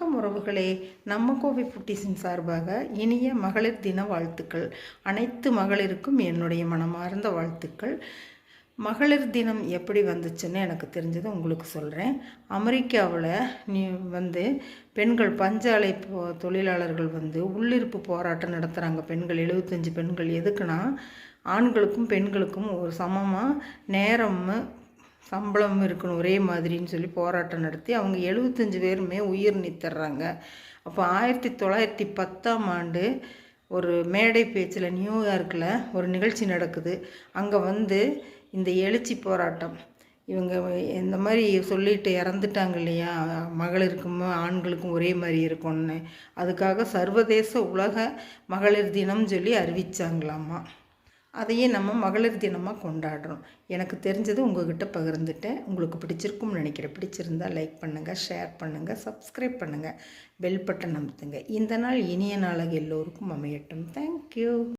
வணக்கம் உறவுகளே, நம்ம கோவை குட்டீஸின் சார்பாக இனிய மகளிர் தின வாழ்த்துக்கள். அனைத்து மகளிருக்கும் என்னுடைய மனமார்ந்த வாழ்த்துக்கள். மகளிர் தினம் எப்படி வந்துச்சுன்னு எனக்கு தெரிஞ்சது உங்களுக்கு சொல்கிறேன். அமெரிக்காவில் பெண்கள் பஞ்சாலை தொழிலாளர்கள் உள்ளிருப்பு போராட்டம் நடத்துகிறாங்க. பெண்கள் 75 பெண்கள். எதுக்குன்னா, ஆண்களுக்கும் பெண்களுக்கும் ஒரு சமமாக நேரம் சம்பளம் இருக்கணும் ஒரே மாதிரின்னு சொல்லி போராட்டம் நடத்தி அவங்க 75 பேருமே உயிர் நீத்துறாங்க. அப்போ 1910ஆம் ஆண்டு ஒரு மேடை பேச்சில் நியூயார்க்கில் ஒரு நிகழ்ச்சி நடக்குது. அங்கே இந்த எழுச்சி போராட்டம் இவங்க இந்த மாதிரி சொல்லிட்டு இறந்துட்டாங்க இல்லையா, மகளிருக்கும் ஆண்களுக்கும் ஒரே மாதிரி இருக்கும்னு. அதுக்காக சர்வதேச உலக மகளிர் தினம் சொல்லி அறிவித்தாங்களாமா. அதையே நம்ம மகளிர் தினமாக கொண்டாடுறோம். எனக்கு தெரிஞ்சது உங்கள்கிட்ட பகிர்ந்துட்டேன். உங்களுக்கு பிடிச்சிருக்கும்னு நினைக்கிறேன். பிடிச்சிருந்தால் லைக் பண்ணுங்கள், ஷேர் பண்ணுங்கள், சப்ஸ்கிரைப் பண்ணுங்கள், பெல் பட்டன் அமுத்துங்க. இந்த நாள் இனிய நாளாக எல்லோருக்கும் அமையட்டும். தேங்க்யூ.